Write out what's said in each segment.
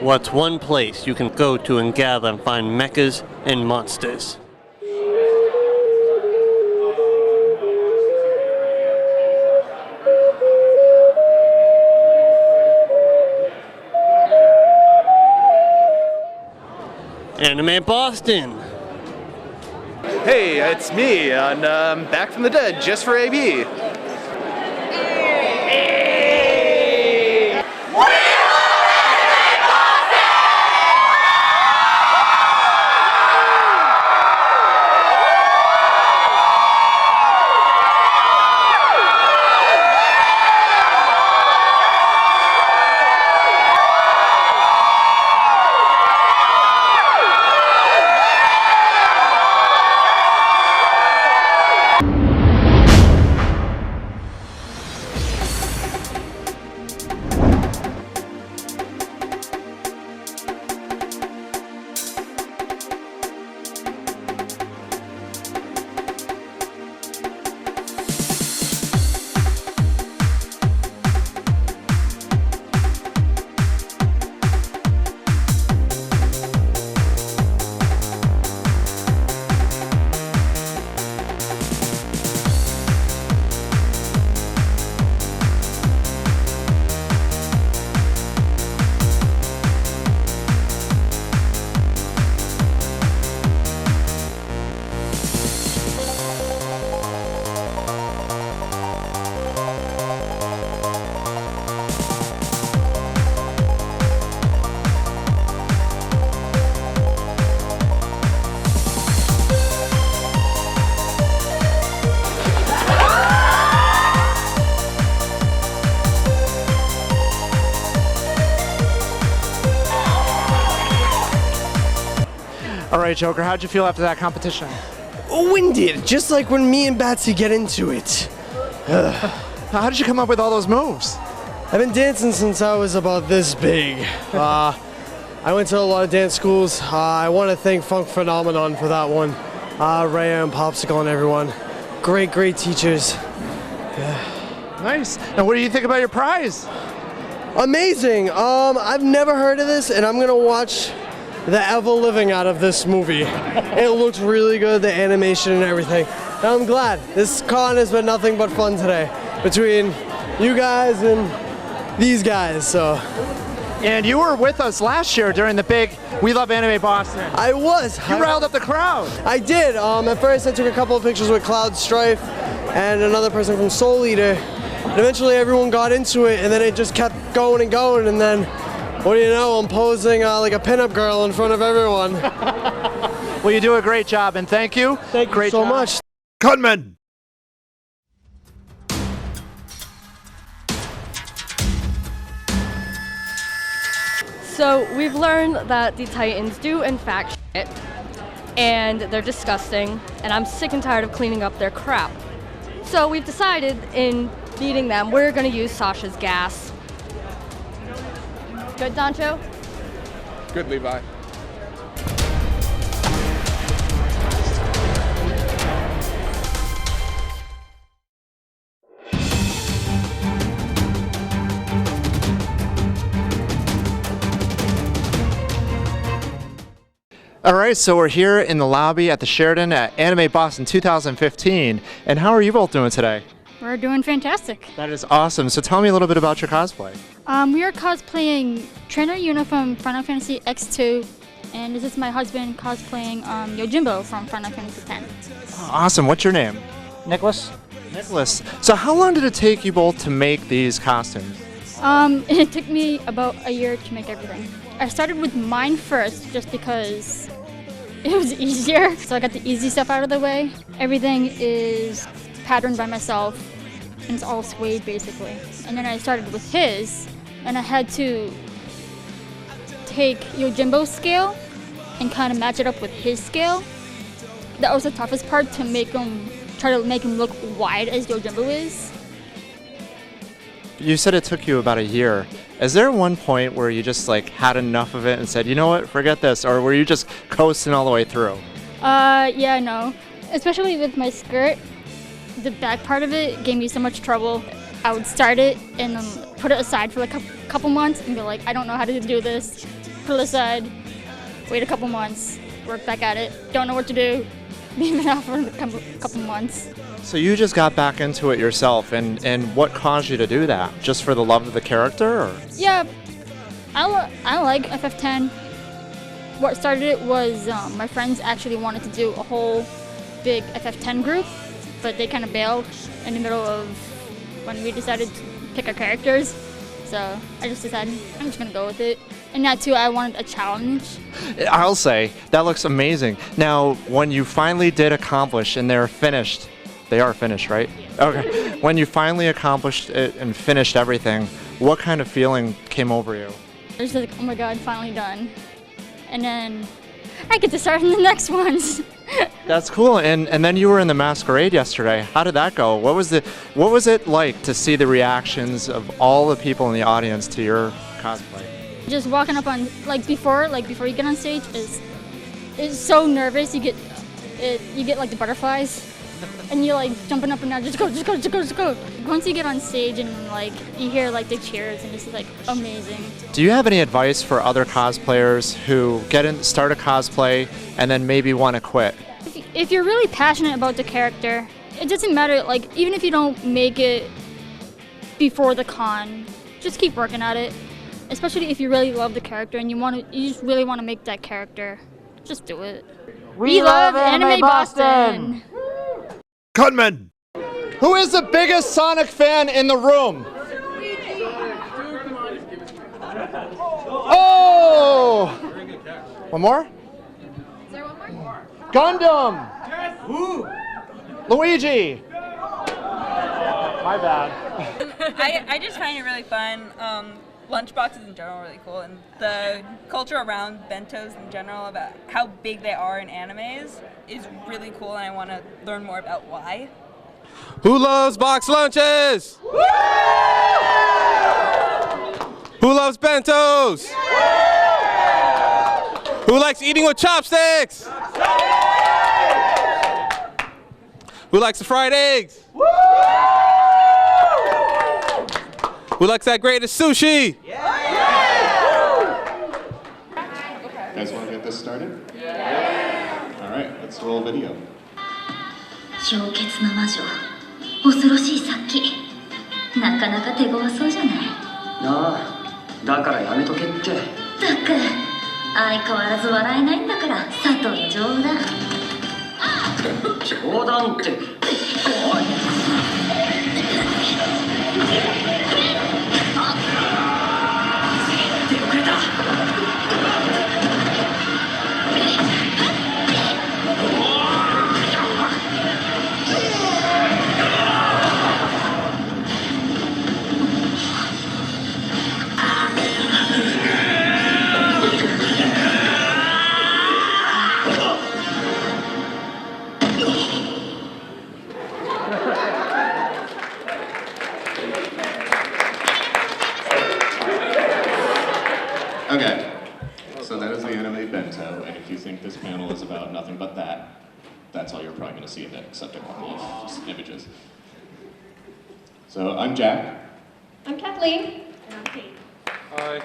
What's one place you can go to and gather and find mechas and monsters? Anime Boston! Hey, it's me, and back from the dead just for AB. All right, Joker, how'd you feel after that competition? Winded, just like when me and Batsy get into it. How did you come up with all those moves? I've been dancing since I was about this big. I went to a lot of dance schools. I want to thank Funk Phenomenon for that one. Raya and Popsicle and everyone. Great, great teachers. Nice. And what do you think about your prize? Amazing. I've never heard of this, and I'm gonna watch the ever living out of this movie. It looks really good, the animation and everything. And I'm glad. This con has been nothing but fun today between you guys and these guys. So. And you were with us last year during the big We Love Anime Boston. I was. You riled up the crowd. I did. At first I took a couple of pictures with Cloud Strife and another person from Soul Eater. And eventually everyone got into it, and then it just kept going and going, and then what do you know, I'm posing like a pinup girl in front of everyone. Well, you do a great job, and thank you. Thank you so much. Gunman! So we've learned that the Titans do in fact shit, and they're disgusting, and I'm sick and tired of cleaning up their crap. So we've decided in beating them, we're gonna use Sasha's gas. Good, Doncho? Good, Levi. All right, so we're here in the lobby at the Sheraton at Anime Boston 2015. And how are you both doing today? We're doing fantastic. That is awesome. So tell me a little bit about your cosplay. We are cosplaying Trainer Yuna from Final Fantasy X2, and this is my husband cosplaying Yojimbo from Final Fantasy X. Oh, awesome. What's your name? Nicholas? Nicholas. So how long did it take you both to make these costumes? It took me about a year to make everything. I started with mine first just because it was easier, so I got the easy stuff out of the way. Everything is patterned by myself, and it's all suede basically. And then I started with his, and I had to take Yojimbo's scale and kind of match it up with his scale. That was the toughest part, to try to make him look wide as Yojimbo is. You said it took you about a year. Is there one point where you just had enough of it and said, you know what, forget this, or were you just coasting all the way through? Yeah, no. Especially with my skirt, the back part of it gave me so much trouble. I would start it and then put it aside for a couple months and be like, I don't know how to do this. put it aside, wait a couple months, work back at it. Don't know what to do. Leave it out for a couple months. So you just got back into it yourself, and what caused you to do that? Just for the love of the character? Or? Yeah, I like FF10. What started it was my friends actually wanted to do a whole big FF10 group, but they kind of bailed in the middle of when we decided to pick our characters. So I just decided I'm just gonna go with it. And that too, I wanted a challenge. I'll say, that looks amazing. Now, when you finally did accomplish and they're finished, they are finished, right? Okay. When you finally accomplished it and finished everything, what kind of feeling came over you? I was like, oh my god, finally done. And then I get to start in the next ones. That's cool. And then you were in the masquerade yesterday. How did that go? What was it like to see the reactions of all the people in the audience to your cosplay? Just walking up on before you get on stage is so nervous. You get like the butterflies. And you're like jumping up and down, just go. Once you get on stage and like you hear like the cheers and it's like amazing. Do you have any advice for other cosplayers who start a cosplay and then maybe want to quit? If you're really passionate about the character, it doesn't matter, like even if you don't make it before the con, just keep working at it. Especially if you really love the character and you just really want to make that character, just do it. We love Anime Boston! Gunman! Who is the biggest Sonic fan in the room? Oh! One more? Is there one more? Gundam! Yes. Luigi! My bad. I just find it really fun. Lunchboxes in general are really cool, and the culture around bentos in general about how big they are in animes is really cool, and I want to learn more about why. Who loves box lunches? Woo! Who loves bentos? Who likes eating with chopsticks? Who likes the fried eggs? Who likes that greatest sushi? Guys want to get this started? Yeah. All right, let's roll video. 氷結の魔女、恐ろしい殺気。なかなか手強そうじゃない。ああ、だからやめとけって。ったく、相変わらず笑えないんだから、佐藤冗談。冗談って。おい。出遅れた。Okay, so that is the anime bento, and if you think this panel is about nothing but that, that's all you're probably going to see of it, except a couple of just images. So I'm Jack. I'm Kathleen. And I'm Kate. Hi.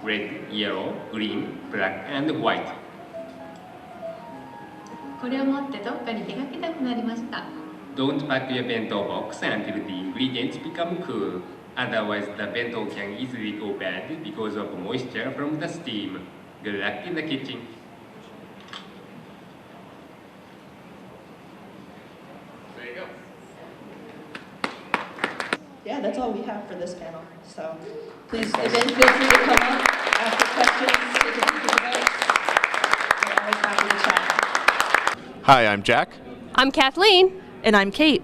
red, yellow, green, black, and white. これを持ってどっかに出かけたくなりました。 Don't pack your bento box until the ingredients become cool. Otherwise, the bento can easily go bad because of moisture from the steam. Good luck in the kitchen. There you go. Yeah, that's all we have for this panel. So please, again, feel free to come up, ask your questions, take a peek at the notes. We're always happy to chat. Hi, I'm Jack. I'm Kathleen. And I'm Kate.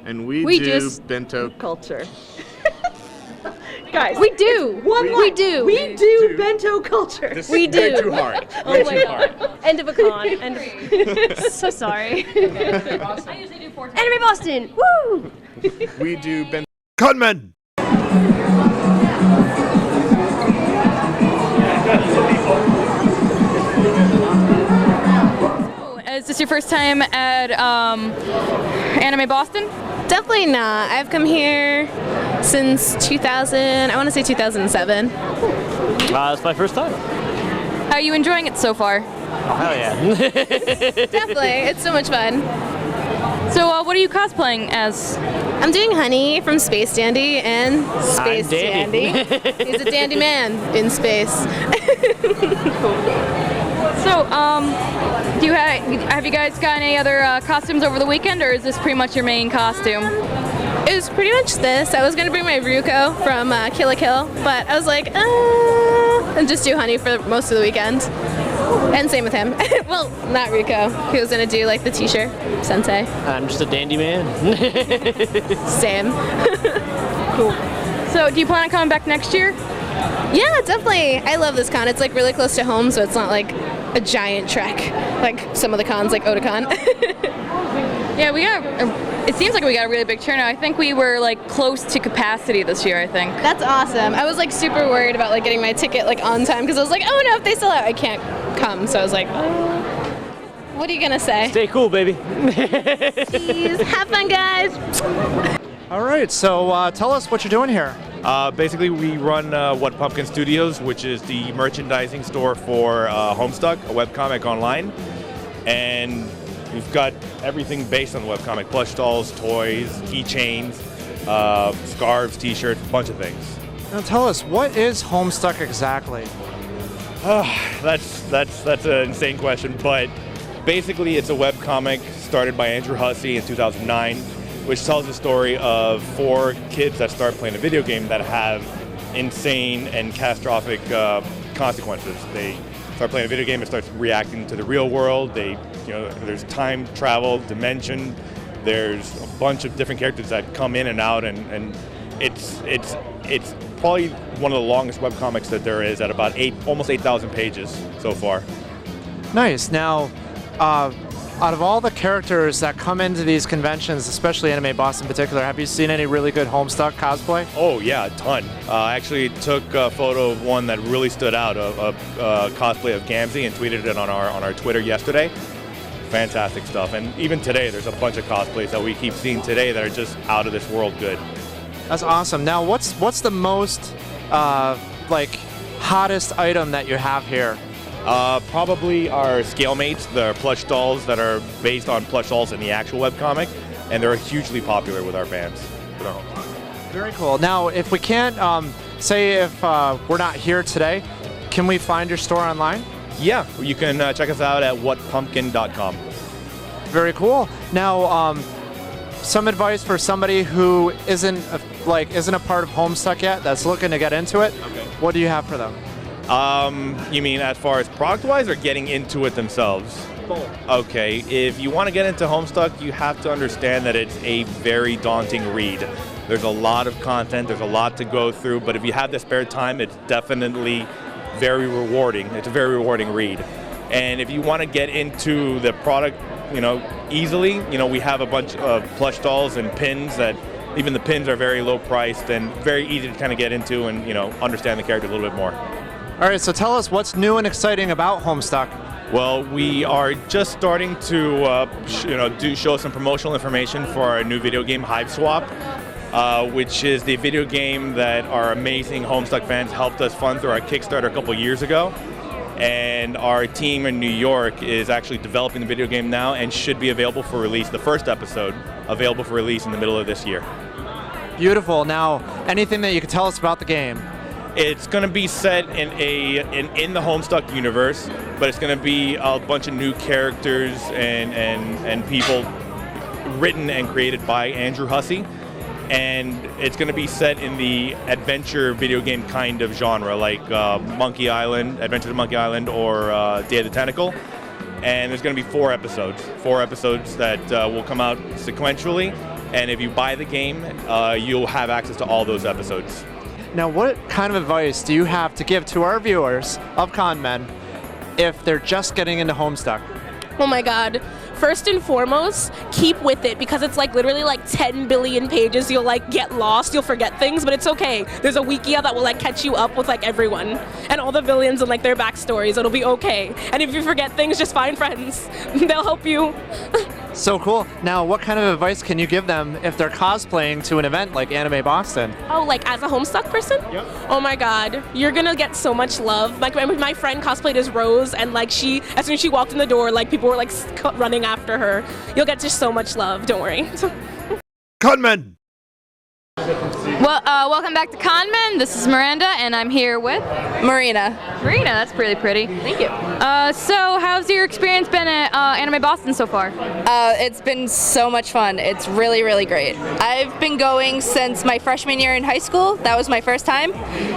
And we do just bento culture. Guys, We do. We do. We do bento culture. This We is way do. too hard. Oh Way my too god. hard. End of a con. So sorry. I usually do 4 times. Anime Boston. Woo! We do bento. Gunman! Is this your first time at Anime Boston? Definitely not. I've come here since 2000, I want to say 2007. It's my first time. How are you enjoying it so far? Oh, hell yeah. Definitely. It's so much fun. So what are you cosplaying as? I'm doing Honey from Space Dandy and Space I'm Dandy. Dandy. He's a dandy man in space. So, have you guys got any other costumes over the weekend, or is this pretty much your main costume? It was pretty much this. I was going to bring my Ryuko from Kill la Kill, but I was like, and just do Honey for most of the weekend. And same with him. Well, not Ryuko. He was going to do like the t-shirt sensei. I'm just a dandy man. Same. Cool. So, do you plan on coming back next year? Yeah, definitely. I love this con. It's like really close to home, so it's not like a giant trek like some of the cons, like Otakon. Yeah, it seems like we got a really big turnout. I think we were like close to capacity this year, I think. That's awesome. I was like super worried about like getting my ticket like on time because I was like, oh no, if they sell out, I can't come. So I was like, what are you gonna say? Stay cool, baby. Please, have fun, guys. All right, so tell us what you're doing here. Basically, we run What Pumpkin Studios, which is the merchandising store for Homestuck, a webcomic online. And we've got everything based on the webcomic: plush dolls, toys, keychains, scarves, t-shirts, a bunch of things. Now tell us, what is Homestuck exactly? That's an insane question, but basically it's a webcomic started by Andrew Hussey in 2009, which tells the story of 4 kids that start playing a video game that have insane and catastrophic consequences. They start playing a video game and starts reacting to the real world. There's time travel, dimension. There's a bunch of different characters that come in and out, and it's probably one of the longest webcomics that there is, at about almost 8,000 pages so far. Nice. Now, out of all the characters that come into these conventions, especially Anime Boston in particular, have you seen any really good Homestuck cosplay? Oh yeah, a ton. I actually took a photo of one that really stood out, a cosplay of Gamzee, and tweeted it on our Twitter yesterday. Fantastic stuff. And even today, there's a bunch of cosplays that we keep seeing today that are just out of this world good. That's awesome. Now, what's the most hottest item that you have here? Probably our scale mates, the plush dolls that are based on plush dolls in the actual webcomic, and they're hugely popular with our fans. Very cool. Now, if we can't, say if we're not here today, can we find your store online? Yeah, you can check us out at whatpumpkin.com. Very cool. Now, some advice for somebody who isn't a part of Homestuck yet, that's looking to get into it. Okay. What do you have for them? You mean as far as product-wise, or getting into it themselves? Both. Okay, if you want to get into Homestuck, you have to understand that it's a very daunting read. There's a lot of content, there's a lot to go through, but if you have the spare time, it's definitely very rewarding. It's a very rewarding read. And if you want to get into the product, easily, we have a bunch of plush dolls and pins that even the pins are very low priced and very easy to kind of get into and, understand the character a little bit more. All right, so tell us what's new and exciting about Homestuck. Well, we are just starting to, show some promotional information for our new video game, Hive Swap. which is the video game that our amazing Homestuck fans helped us fund through our Kickstarter a couple years ago. And our team in New York is actually developing the video game now and should be available for release, the first episode, available for release in the middle of this year. Beautiful. Now, anything that you could tell us about the game? It's going to be set in the Homestuck universe, but it's going to be a bunch of new characters and people written and created by Andrew Hussey. And it's going to be set in the adventure video game kind of genre, like Monkey Island, Adventures of Monkey Island, or Day of the Tentacle. And there's going to be 4 episodes that will come out sequentially. And if you buy the game, you'll have access to all those episodes. Now, what kind of advice do you have to give to our viewers of ConMen if they're just getting into Homestuck? Oh my God. First and foremost, keep with it, because it's like literally like 10 billion pages. You'll like get lost, you'll forget things, but it's okay. There's a wikia that will like catch you up with like everyone and all the villains and like their backstories. It'll be okay. And if you forget things, just find friends. They'll help you. So cool. Now, what kind of advice can you give them if they're cosplaying to an event like Anime Boston? Oh, like as a Homestuck person? Yep. Oh my God, you're gonna get so much love. Like my friend cosplayed as Rose, and like as soon as she walked in the door, like people were like running after her. You'll get just so much love. Don't worry. ConMen! Well, welcome back to ConMen. This is Miranda, and I'm here with Marina. Marina, that's really pretty. Thank you. So, how's your experience been at Anime Boston so far? It's been so much fun. It's really, really great. I've been going since my freshman year in high school. That was my first time.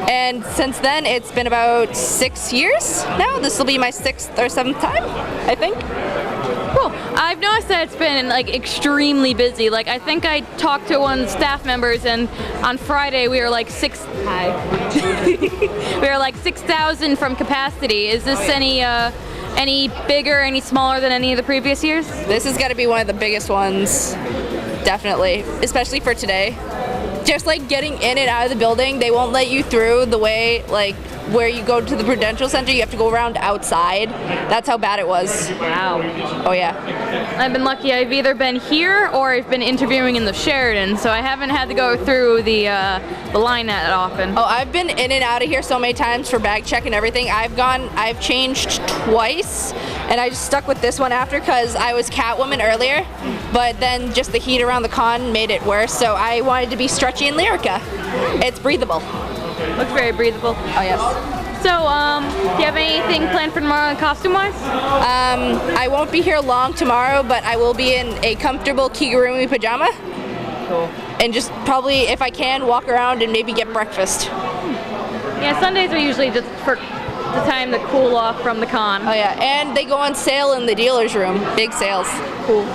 And since then, it's been about 6 years now. This will be my 6th or 7th time, I think. Cool. I've noticed that it's been like extremely busy. Like I think I talked to one of the staff members, and on Friday we were like we were like 6,000 from capacity. Is this any bigger, any smaller than any of the previous years? This has got to be one of the biggest ones, definitely, especially for today. Just like getting in and out of the building, they won't let you through the way like where you go to the Prudential Center, you have to go around outside. That's how bad it was. Wow. Oh yeah. I've been lucky. I've either been here or I've been interviewing in the Sheridan, so I haven't had to go through the line that often. Oh, I've been in and out of here so many times for bag check and everything. I've changed twice, and I just stuck with this one after because I was Catwoman earlier, but then just the heat around the con made it worse, so I wanted to be stretchy and Lyrica. It's breathable. Looks very breathable. Oh yes. So, do you have anything planned for tomorrow costume-wise? I won't be here long tomorrow, but I will be in a comfortable kigurumi pajama. Cool. And just probably, if I can, walk around and maybe get breakfast. Yeah, Sundays are usually just for the time to cool off from the con. Oh yeah, and they go on sale in the dealer's room. Big sales. Cool.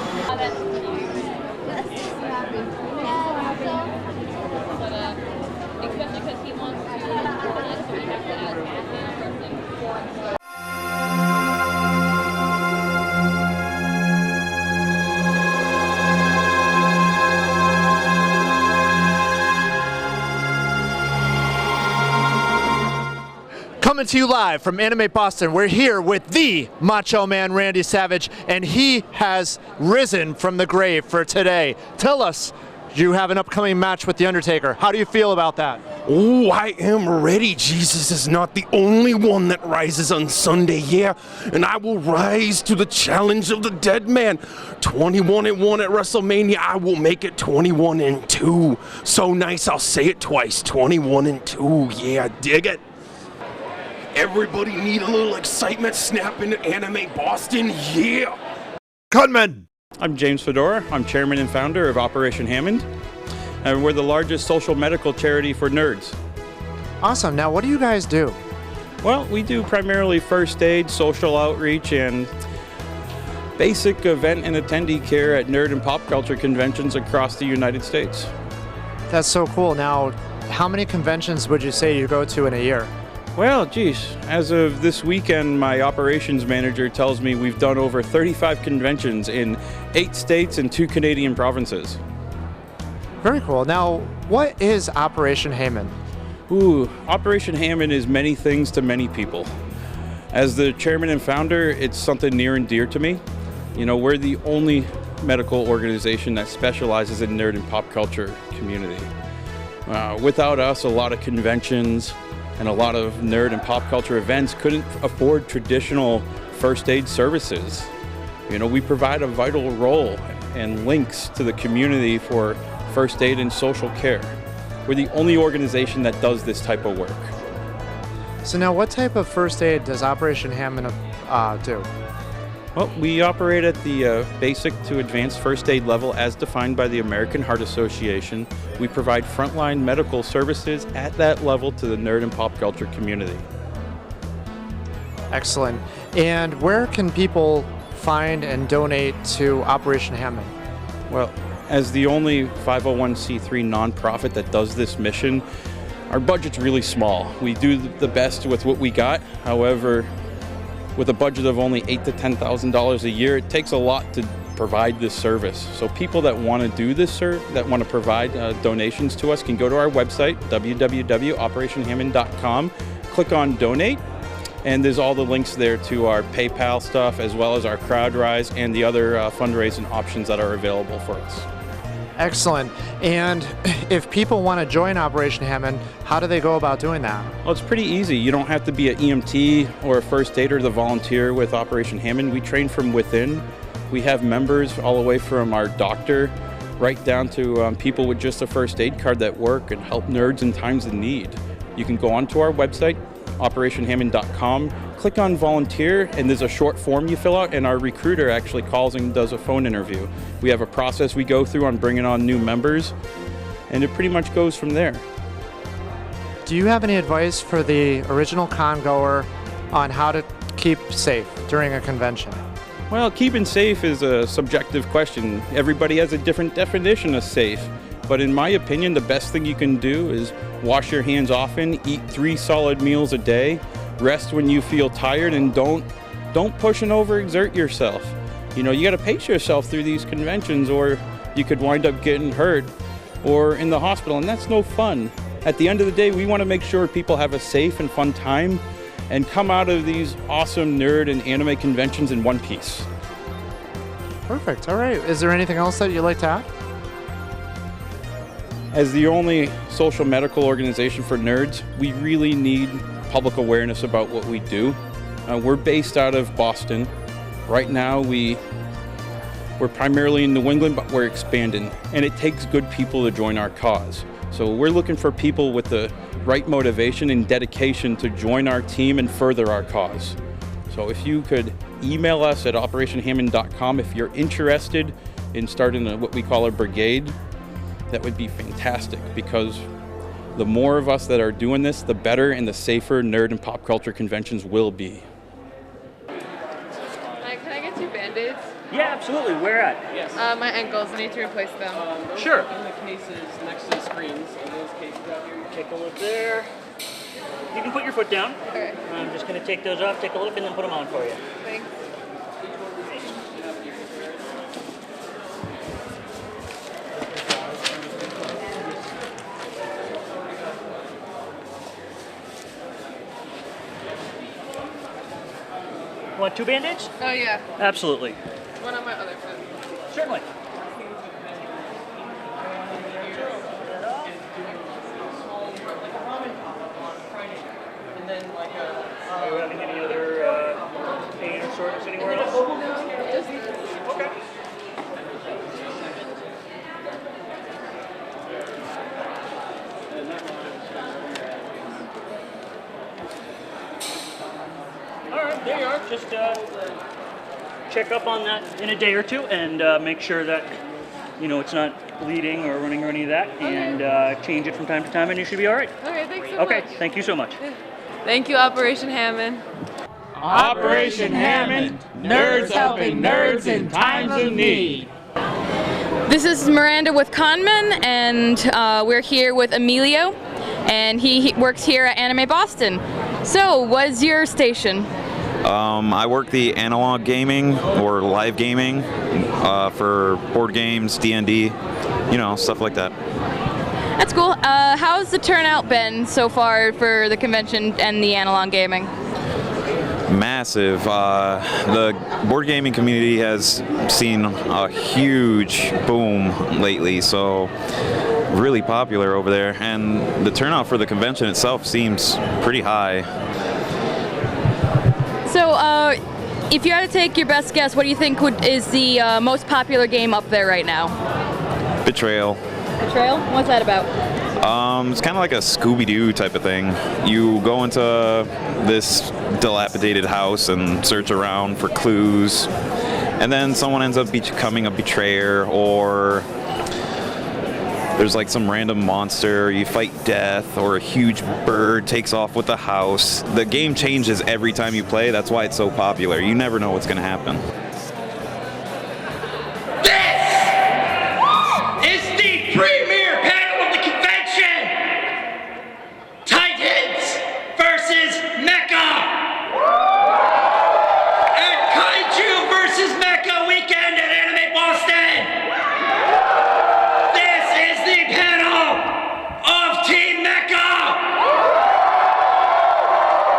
Coming to you live from Anime Boston, we're here with the Macho Man Randy Savage, and he has risen from the grave for today. Tell us, you have an upcoming match with The Undertaker. How do you feel about that? Oh, I am ready. Jesus is not the only one that rises on Sunday, yeah. And I will rise to the challenge of the dead man. 21-1 at WrestleMania, I will make it 21-2. So nice, I'll say it twice. 21-2, yeah, dig it. Everybody need a little excitement snapping at Anime Boston, yeah. ConMen! I'm James Fedora. I'm chairman and founder of Operation Hammond, and we're the largest social medical charity for nerds. Awesome. Now, what do you guys do? Well, we do primarily first aid, social outreach, and basic event and attendee care at nerd and pop culture conventions across the United States. That's so cool. Now, how many conventions would you say you go to in a year? Well, geez, as of this weekend, my operations manager tells me we've done over 35 conventions in 8 states and 2 Canadian provinces. Very cool. Now, what is Operation Hammond? Ooh, Operation Hammond is many things to many people. As the chairman and founder, it's something near and dear to me. You know, we're the only medical organization that specializes in nerd and pop culture community. Without us, a lot of conventions and a lot of nerd and pop culture events couldn't afford traditional first aid services. You know, we provide a vital role and links to the community for first aid and social care. We're the only organization that does this type of work. So now what type of first aid does Operation Hammond do? Well, we operate at the basic to advanced first aid level as defined by the American Heart Association. We provide frontline medical services at that level to the nerd and pop culture community. Excellent. And where can people find and donate to Operation Hammond? Well, as the only 501c3 nonprofit that does this mission, our budget's really small. We do the best with what we got. However, with a budget of only $8,000 to $10,000 a year, it takes a lot to provide this service. So people that want to do this, that want to provide donations to us can go to our website, www.operationhammond.com, click on donate, and there's all the links there to our PayPal stuff, as well as our CrowdRise and the other fundraising options that are available for us. Excellent. And if people want to join Operation Hammond, how do they go about doing that? Well, it's pretty easy. You don't have to be an EMT or a first aider to volunteer with Operation Hammond. We train from within. We have members all the way from our doctor right down to people with just a first aid card that work and help nerds in times of need. You can go onto our website, operationhammond.com, click on volunteer, and there's a short form you fill out, and our recruiter actually calls and does a phone interview. We have a process we go through on bringing on new members, and it pretty much goes from there. Do you have any advice for the original con goer on how to keep safe during a convention? Well, keeping safe is a subjective question. Everybody has a different definition of safe. But in my opinion, the best thing you can do is wash your hands often, eat 3 solid meals a day, rest when you feel tired, and don't push and overexert yourself. You know, you got to pace yourself through these conventions, or you could wind up getting hurt or in the hospital, and that's no fun. At the end of the day, we want to make sure people have a safe and fun time and come out of these awesome nerd and anime conventions in one piece. Perfect. All right. Is there anything else that you'd like to add? As the only social medical organization for nerds, we really need public awareness about what we do. We're based out of Boston. Right now, we're primarily in New England, but we're expanding, and it takes good people to join our cause. So we're looking for people with the right motivation and dedication to join our team and further our cause. So if you could email us at operationhammond.com if you're interested in starting what we call a brigade, that would be fantastic, because the more of us that are doing this, the better and the safer nerd and pop culture conventions will be. Hi, can I get 2 Band-Aids? Yeah, absolutely. Where at? Yes. My ankles. I need to replace them. Sure. In the cases next to the screens. In those cases out here. Take a look there. You can put your foot down. Okay. I'm just going to take those off, take a look, and then put them on for you. Thanks. Want 2 Band-Aids? Oh, yeah. Absolutely. One on my other foot. Certainly. Are you having any other pain or soreness anywhere else? No, just okay. All right, there you are. Just check up on that in a day or two, and make sure that it's not bleeding or running or any of that, and change it from time to time, and you should be all right. Okay, thanks so much. Okay, thank you so much. Thank you, Operation Hammond. Operation Hammond, nerds helping nerds in times of need. This is Miranda with Conman, and we're here with Emilio, and he works here at Anime Boston. So, what's your station? I work the analog gaming or live gaming for board games, D&D, stuff like that. That's cool. How's the turnout been so far for the convention and the analog gaming? massive. The board gaming community has seen a huge boom lately, so really popular over there, and the turnout for the convention itself seems pretty high. So, if you had to take your best guess, what do you think is the most popular game up there right now? Betrayal. Betrayal? What's that about? It's kind of like a Scooby-Doo type of thing. You go into this dilapidated house and search around for clues, and then someone ends up becoming a betrayer, or there's like some random monster, you fight death, or a huge bird takes off with the house. The game changes every time you play, that's why it's so popular. You never know what's going to happen. Is the premier panel of the convention! Titans versus Mecha! And Kaiju versus Mecha weekend at Anime Boston! This is the panel of Team Mecha!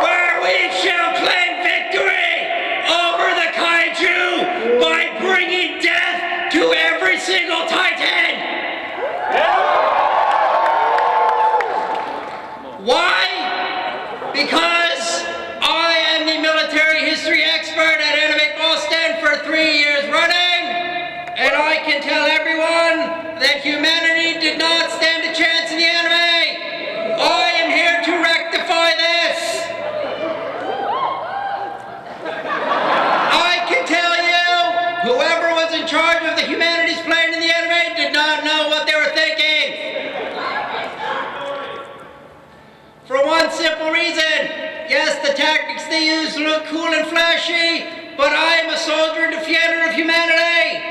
Where we shall claim victory over the Kaiju by bringing death to every single Titan! Why? Because I am the military history expert at Anime Boston for 3 years running, and I can tell everyone that humanity did not stand a chance in the anime. I am here to rectify this. I can tell you, whoever was in charge of the humanities plane in the anime did not know what they were thinking. For one simple reason, yes, the tactics they use look cool and flashy, but I am a soldier and defender of humanity.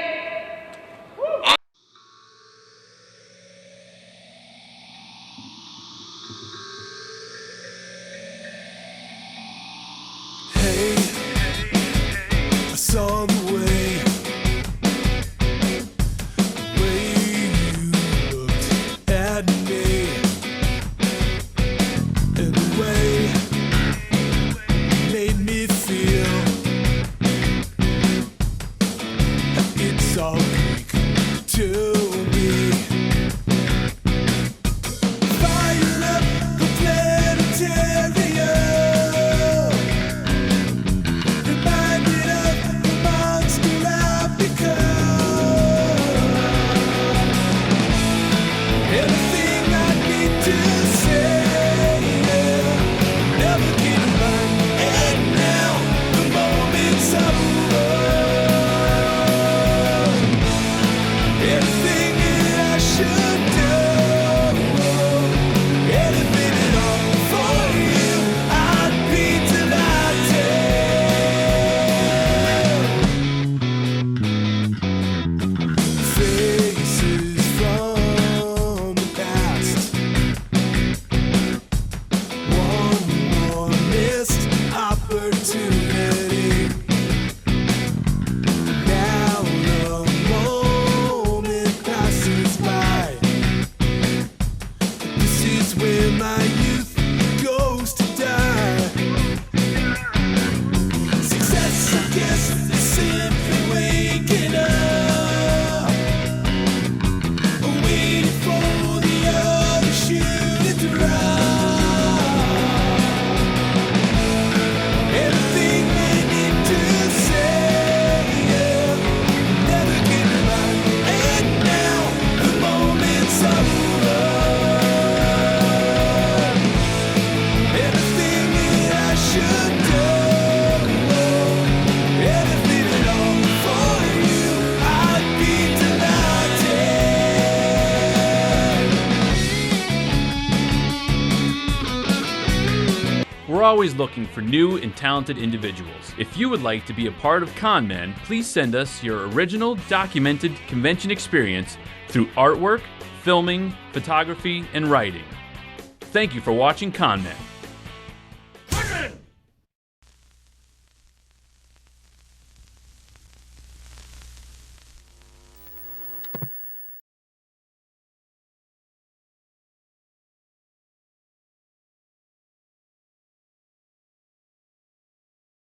I saw the way you looked at me, and the way you made me feel. It's all Greek to me. Fired up the planetarium. Reminded of the monster I've become. Everything I need to say, never get mine. And now the moment's over. Everything that I should do, anything at all for you, I'd be delighted. Faces from the past, one more missed opportunity. Now the moment passes by. This is where my youth goes to die. Success, I guess, is simply waking up, waiting for the other shoe to drop. Everything they need to say, never get mine. And now the moment's over. Everything that I should do, anything at all for you, I'd be delighted. We're always looking for new and talented individuals. If you would like to be a part of ConMen, please send us your original documented convention experience through artwork, filming, photography, and writing. Thank you for watching ConMen.